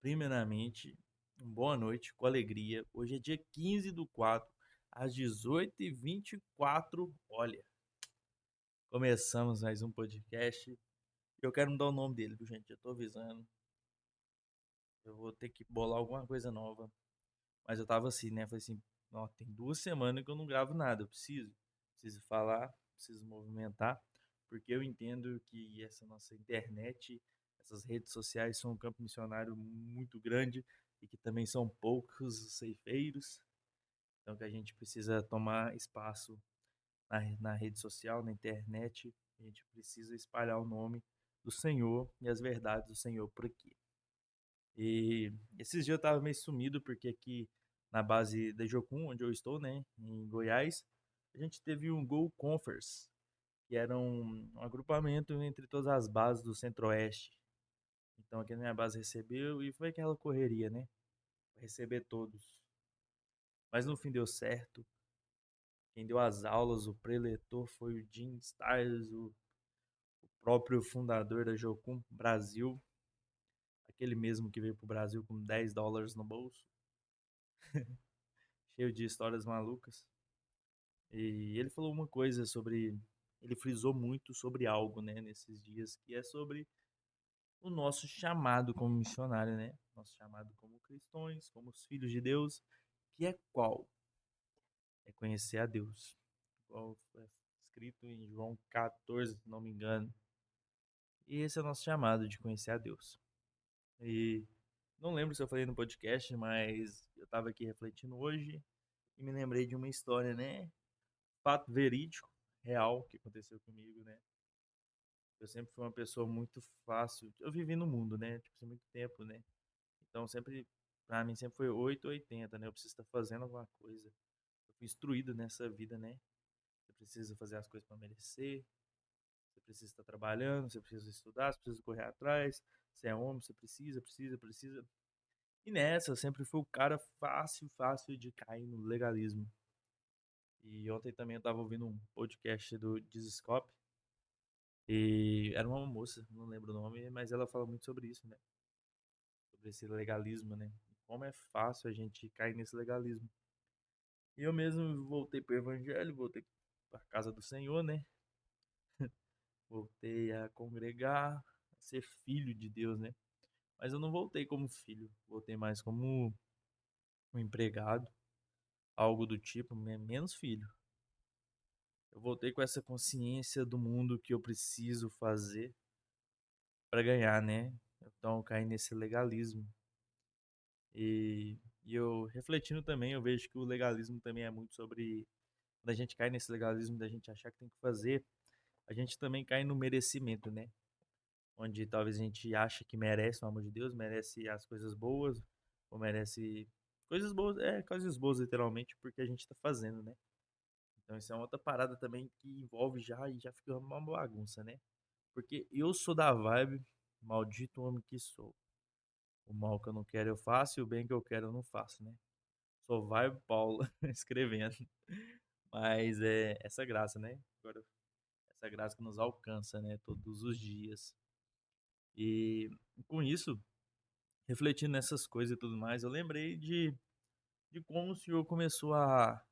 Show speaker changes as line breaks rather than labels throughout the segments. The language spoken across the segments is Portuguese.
Primeiramente, boa noite, com alegria. Hoje é dia 15 do 4, às 18h24. Olha, começamos mais um podcast. Eu quero mudar o nome dele, viu, gente? Eu tô avisando. Eu vou ter que bolar alguma coisa nova. Mas eu tava assim, né? Falei assim, ó, tem 2 semanas que eu não gravo nada. Eu preciso falar, preciso movimentar, porque eu entendo que essa nossa internet, essas redes sociais são um campo missionário muito grande e que também são poucos os ceifeiros. Então que a gente precisa tomar espaço na rede social, na internet. A gente precisa espalhar o nome do Senhor e as verdades do Senhor por aqui. E esses dias eu tava meio sumido, porque aqui na base da Jocum, onde eu estou, né, em Goiás, a gente teve um Go Conference, que era um agrupamento entre todas as bases do Centro-Oeste. Então aqui a minha base recebeu e foi aquela correria, né, pra receber todos. Mas no fim deu certo. Quem deu as aulas, o preletor, foi o Jim Stiles, o próprio fundador da Jocum Brasil, aquele mesmo que veio pro Brasil com US$ 10 no bolso, cheio de histórias malucas. E ele falou uma coisa sobre. Ele frisou muito sobre algo, né, nesses dias, que é sobre o nosso chamado como missionário, né? Nosso chamado como cristãos, como os filhos de Deus, que é qual? É conhecer a Deus. Igual é escrito em João 14, se não me engano. E esse é o nosso chamado de conhecer a Deus. E não lembro se eu falei no podcast, mas eu estava aqui refletindo hoje e me lembrei de uma história, né? Fato verídico, real, que aconteceu comigo, né? Eu sempre fui uma pessoa muito fácil. Eu vivi no mundo, né? Tipo, assim, muito tempo, né? Então, sempre, pra mim, sempre foi 8 ou 80, né? Eu preciso estar fazendo alguma coisa. Eu fui instruído nessa vida, né? Você precisa fazer as coisas para merecer. Você precisa estar trabalhando, você precisa estudar, você precisa correr atrás. Você é homem, você precisa. E nessa, eu sempre fui o cara fácil de cair no legalismo. E ontem também eu tava ouvindo um podcast do Dizscope. E era uma moça, não lembro o nome, mas ela fala muito sobre isso, né? Sobre esse legalismo, né? Como é fácil a gente cair nesse legalismo. E eu mesmo voltei para o evangelho, voltei para a casa do Senhor, né? Voltei a congregar, a ser filho de Deus, né? Mas eu não voltei como filho, voltei mais como um empregado, algo do tipo, menos filho. Eu voltei com essa consciência do mundo que eu preciso fazer para ganhar, né? Então eu caí nesse legalismo. E eu refletindo também, eu vejo que o legalismo também é muito sobre. Quando a gente cai nesse legalismo da gente achar que tem que fazer, a gente também cai no merecimento, né? Onde talvez a gente ache que merece o amor de Deus, merece as coisas boas, ou merece coisas boas literalmente, porque a gente tá fazendo, né? Então isso é uma outra parada também que envolve já e já fica uma bagunça, né? Porque eu sou da vibe, maldito homem que sou. O mal que eu não quero eu faço e o bem que eu quero eu não faço, né? Sou vibe Paulo escrevendo. Mas é essa graça, né? Agora, essa graça que nos alcança, né? Todos os dias. E com isso, refletindo nessas coisas e tudo mais, eu lembrei de como o Senhor começou a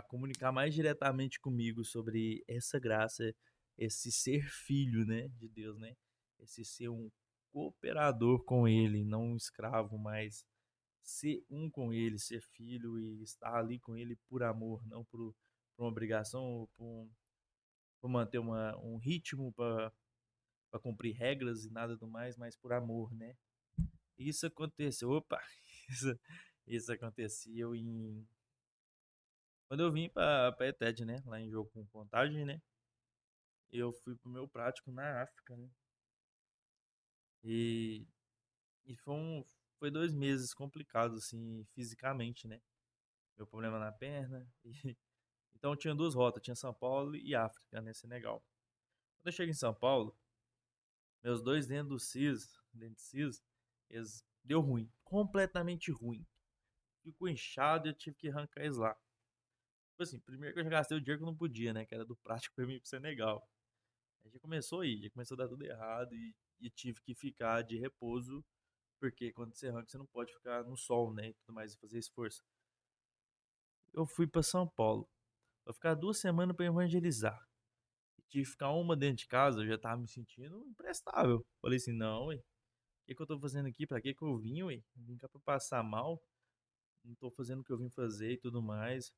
comunicar mais diretamente comigo sobre essa graça, esse ser filho, né? De Deus, né? Esse ser um cooperador com Ele, não um escravo, mas ser um com Ele, ser filho e estar ali com Ele por amor, não por uma obrigação ou por manter um ritmo para cumprir regras e nada do mais, mas por amor, né? Isso aconteceu, opa, isso, isso aconteceu quando eu vim para ETED, né? Lá em Jogo com Contagem, né? Eu fui pro meu prático na África, né? E, e foi 2 meses complicados, assim, fisicamente, né? Meu problema na perna. Então tinha duas rotas, tinha São Paulo e África, né? Senegal. Quando eu chego em São Paulo, meus dois dentro do CIS, eles deu ruim, completamente ruim. Ficou inchado e eu tive que arrancar eles lá. Tipo assim, primeiro que eu já gastei o dinheiro que eu não podia, né? Que era do prático pra mim ir pro Senegal. Aí já começou a dar tudo errado e tive que ficar de repouso Porque quando você arranca, você não pode ficar no sol, né? E tudo mais, e fazer esforço. Eu fui pra São Paulo. Vou ficar 2 semanas pra evangelizar. Tive que ficar uma dentro de casa, eu já tava me sentindo imprestável. Falei assim, não, ué. O que eu tô fazendo aqui? Pra que eu vim, ué? Vim cá pra passar mal. Não tô fazendo o que eu vim fazer e tudo mais.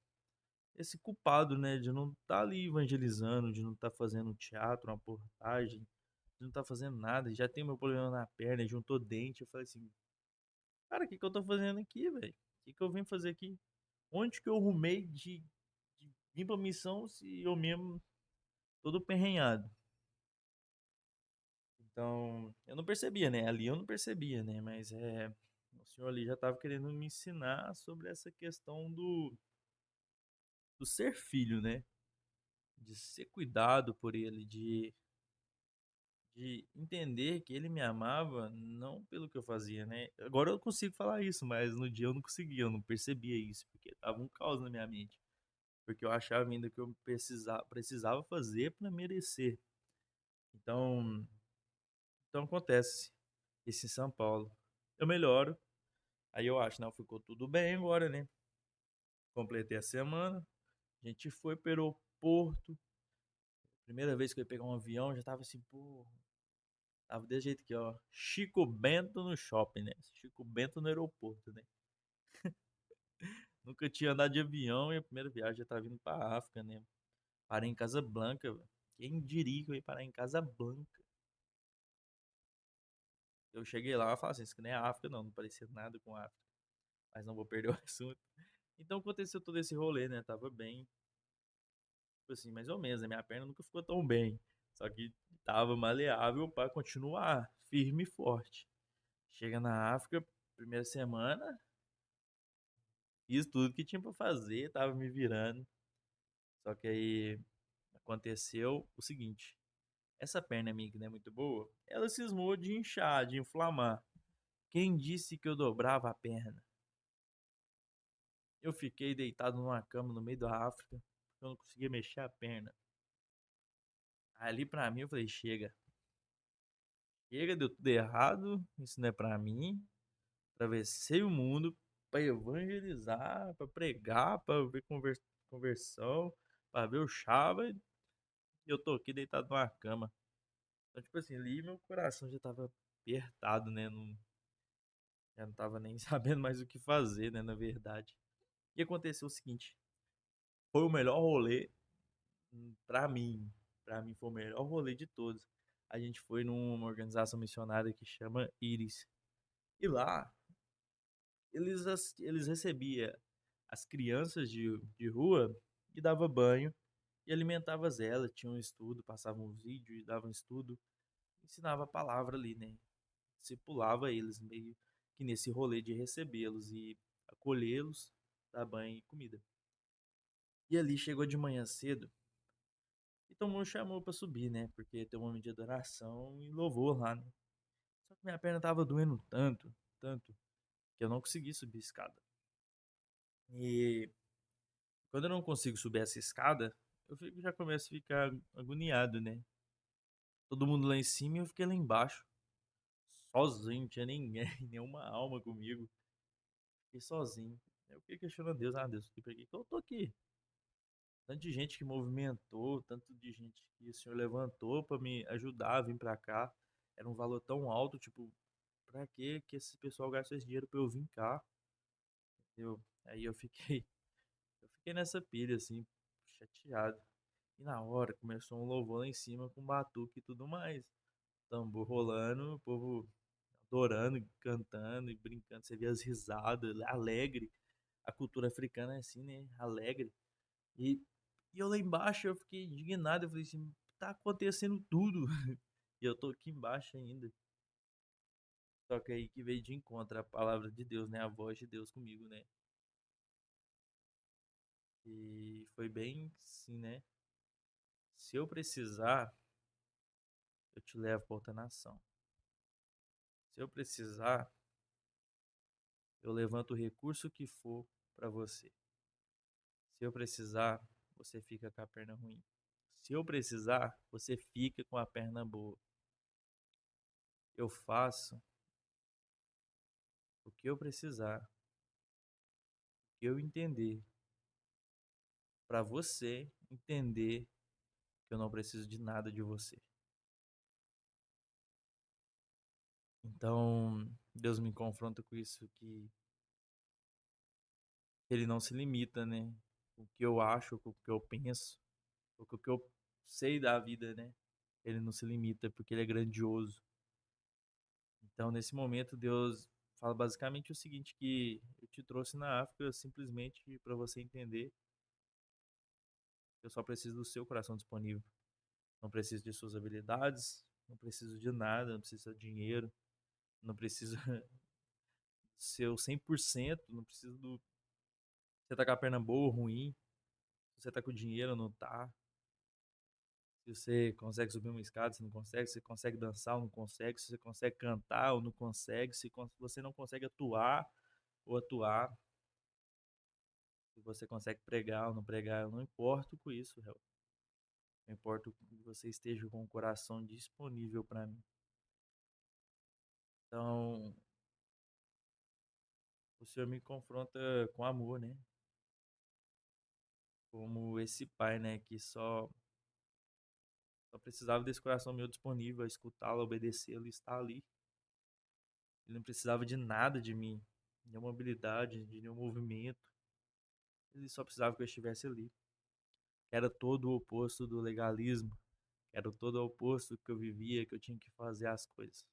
Esse culpado, né, de não estar ali evangelizando, de não estar fazendo um teatro, uma reportagem, de não estar fazendo nada, já tem meu problema na perna, juntou dente. Eu falei assim, cara, o que eu tô fazendo aqui, velho? O que eu vim fazer aqui? Onde que eu arrumei de vir pra missão se eu mesmo todo perrenhado? Então, eu não percebia, né? Ali eu não percebia, né? Mas o senhor ali já estava querendo me ensinar sobre essa questão do ser filho, né? De ser cuidado por ele, de entender que ele me amava não pelo que eu fazia, né? Agora eu consigo falar isso, mas no dia eu não conseguia, eu não percebia isso, porque tava um caos na minha mente. Porque eu achava ainda que eu precisava fazer para merecer. Então, então acontece isso em São Paulo. Eu melhoro, aí eu acho, não, ficou tudo bem agora, né? Completei a semana, a gente foi pro aeroporto. Primeira vez que eu ia pegar um avião, já tava assim, pô, tava desse jeito aqui, ó. Chico Bento no shopping, né? Chico Bento no aeroporto, né? Nunca tinha andado de avião e a primeira viagem já tava vindo pra África, né? Parei em Casablanca, velho. Quem diria que eu ia parar em Casablanca? Eu cheguei lá e falei assim, isso aqui não é África, não. Não parecia nada com África. Mas não vou perder o assunto. Então aconteceu todo esse rolê, né? Tava bem, tipo assim, mais ou menos, né? Minha perna nunca ficou tão bem. Só que tava maleável para continuar firme e forte. Chega na África, primeira semana, fiz tudo que tinha pra fazer, tava me virando. Só que aí aconteceu o seguinte: essa perna minha que não é muito boa, ela cismou de inchar, de inflamar. Quem disse que eu dobrava a perna? Eu fiquei deitado numa cama no meio da África, porque eu não conseguia mexer a perna. Ali pra mim eu falei: chega, chega, deu tudo errado, isso não é pra mim. Atravessei o mundo pra evangelizar, pra pregar, pra ver conversão, pra ver o Chava, e eu tô aqui deitado numa cama. Então, tipo assim, ali meu coração já tava apertado, né? Não, já não tava nem sabendo mais o que fazer, né? Na verdade. E aconteceu o seguinte: foi o melhor rolê pra mim. Pra mim foi o melhor rolê de todos. A gente foi numa organização missionária que chama Iris. E lá eles recebiam as crianças de rua e dava banho e alimentava elas. Tinha um estudo, passavam um vídeo e davam um estudo, ensinava a palavra ali, né? Discipulava eles meio que nesse rolê de recebê-los e acolhê-los, dar banho e comida. E ali chegou de manhã cedo e todo mundo chamou pra subir, né? Porque tem um momento de adoração e louvor lá, né? Só que minha perna tava doendo tanto, tanto, que eu não consegui subir a escada. E quando eu não consigo subir essa escada, já começo a ficar agoniado, né? Todo mundo lá em cima e eu fiquei lá embaixo, sozinho, não tinha ninguém, nenhuma alma comigo. Fiquei sozinho. Eu fiquei questionando Deus, Deus, por que que eu tô aqui? Tanto de gente que movimentou, tanto de gente que o Senhor levantou pra me ajudar a vir pra cá. Era um valor tão alto, tipo, pra que esse pessoal gastou esse dinheiro pra eu vir cá? Entendeu? Aí eu fiquei nessa pilha, assim, chateado. E na hora começou um louvor lá em cima com batuque e tudo mais. Tambor rolando, o povo adorando, cantando e brincando. Você vê as risadas, alegre. A cultura africana é assim, né? Alegre. E, e eu lá embaixo eu fiquei indignado. Eu falei assim: tá acontecendo tudo. E eu tô aqui embaixo ainda. Só que aí que veio de encontro a palavra de Deus, né? A voz de Deus comigo, né? E foi bem assim, né? Se eu precisar, eu te levo pra outra nação. Se eu precisar, eu levanto o recurso que for para você. Se eu precisar, você fica com a perna ruim. Se eu precisar, você fica com a perna boa. Eu faço que eu precisar, o que eu entender, para você entender que eu não preciso de nada de você. Então, Deus me confronta com isso, que ele não se limita, né? O que eu acho, o que eu penso, o que eu sei da vida, né? Ele não se limita porque ele é grandioso. Então, nesse momento, Deus fala basicamente o seguinte, que eu te trouxe na África simplesmente para você entender que eu só preciso do seu coração disponível. Não preciso de suas habilidades, não preciso de nada, não preciso de dinheiro, não preciso do seu 100%, não preciso do você tá com a perna boa ou ruim, se você tá com dinheiro ou não tá, se você consegue subir uma escada, se não consegue, se você consegue dançar ou não consegue, se você consegue cantar ou não consegue, se você não consegue atuar ou atuar, se você consegue pregar ou não pregar, eu não importo com isso, réu. Eu importo que você esteja com o coração disponível para mim. Então, o Senhor me confronta com amor, né? Como esse pai, né, que só precisava desse coração meu disponível a escutá-lo, obedecê-lo e estar ali. Ele não precisava de nada de mim, de nenhuma habilidade, de nenhum movimento. Ele só precisava que eu estivesse ali. Era todo o oposto do legalismo. Era todo o oposto do que eu vivia, que eu tinha que fazer as coisas.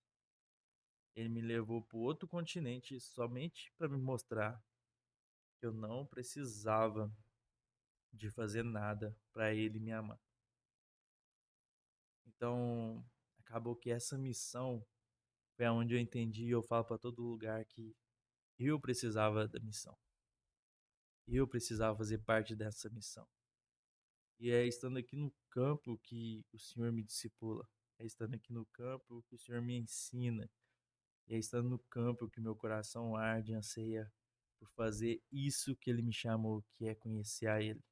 Ele me levou para outro continente somente para me mostrar que eu não precisava de fazer nada para ele me amar. Então, acabou que essa missão foi aonde eu entendi e eu falo para todo lugar que eu precisava da missão. Eu precisava fazer parte dessa missão. E é estando aqui no campo que o Senhor me discipula. É estando aqui no campo que o Senhor me ensina. E é estando no campo que meu coração arde e anseia por fazer isso que Ele me chamou, que é conhecer a Ele.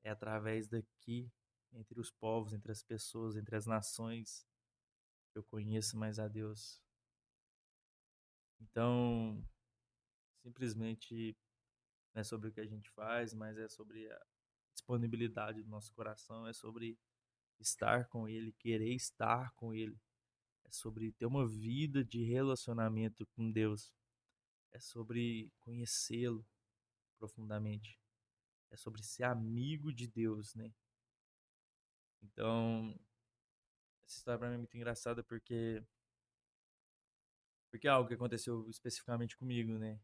É através daqui, entre os povos, entre as pessoas, entre as nações, que eu conheço mais a Deus. Então, simplesmente não é sobre o que a gente faz, mas é sobre a disponibilidade do nosso coração, é sobre estar com Ele, querer estar com Ele, é sobre ter uma vida de relacionamento com Deus, é sobre conhecê-lo profundamente, é sobre ser amigo de Deus, né? Então, essa história pra mim é muito engraçada porque é algo que aconteceu especificamente comigo, né?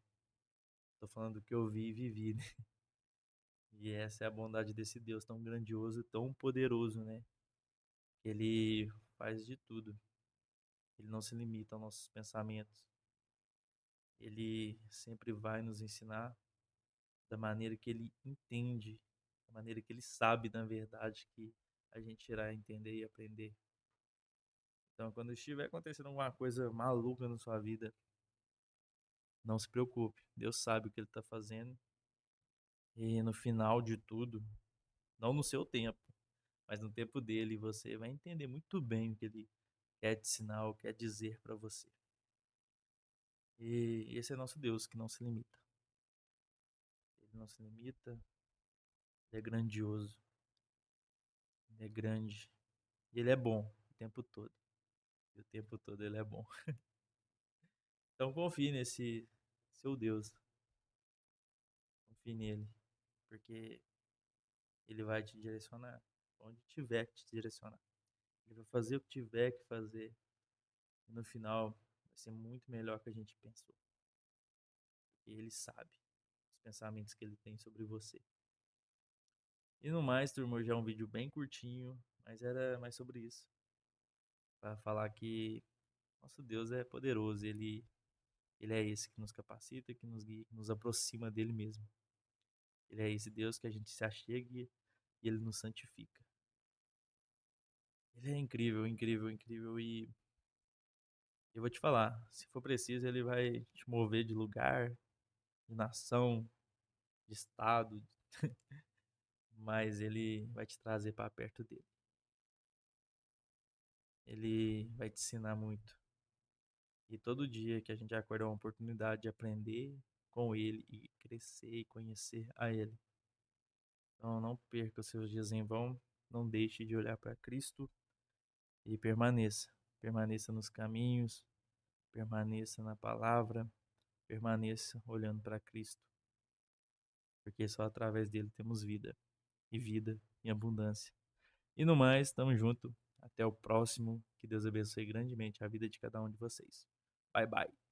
Tô falando do que eu vi e vivi, né? E essa é a bondade desse Deus tão grandioso, tão poderoso, né? Ele faz de tudo. Ele não se limita aos nossos pensamentos. Ele sempre vai nos ensinar da maneira que ele entende, da maneira que ele sabe, na verdade, que a gente irá entender e aprender. Então, quando estiver acontecendo alguma coisa maluca na sua vida, não se preocupe. Deus sabe o que ele está fazendo. E no final de tudo, não no seu tempo, mas no tempo dele, você vai entender muito bem o que ele quer te ensinar, ou quer dizer para você. E esse é nosso Deus que não se limita. Ele não se limita, ele é grandioso, ele é grande. E ele é bom o tempo todo. E o tempo todo ele é bom. Então confie nesse seu Deus. Confie nele. Porque ele vai te direcionar. Onde tiver que te direcionar. Ele vai fazer o que tiver que fazer. E no final vai ser muito melhor que a gente pensou. Porque ele sabe os pensamentos que ele tem sobre você. E no mais, turma, hoje é um vídeo bem curtinho. Mas era mais sobre isso. Para falar que nosso Deus é poderoso. Ele é esse que nos capacita, que nos guia, que nos aproxima dele mesmo. Ele é esse Deus que a gente se achegue e ele nos santifica. Ele é incrível, incrível, incrível. E eu vou te falar, se for preciso, ele vai te mover de lugar, de nação, de estado, mas ele vai te trazer para perto dele. Ele vai te ensinar muito. E todo dia que a gente acorda é uma oportunidade de aprender com Ele e crescer e conhecer a Ele. Então não perca os seus dias em vão, não deixe de olhar para Cristo e permaneça. Permaneça nos caminhos, permaneça na palavra, permaneça olhando para Cristo, porque só através dele temos vida, e vida em abundância. E no mais, tamo junto. Até o próximo. Que Deus abençoe grandemente a vida de cada um de vocês. Bye, bye.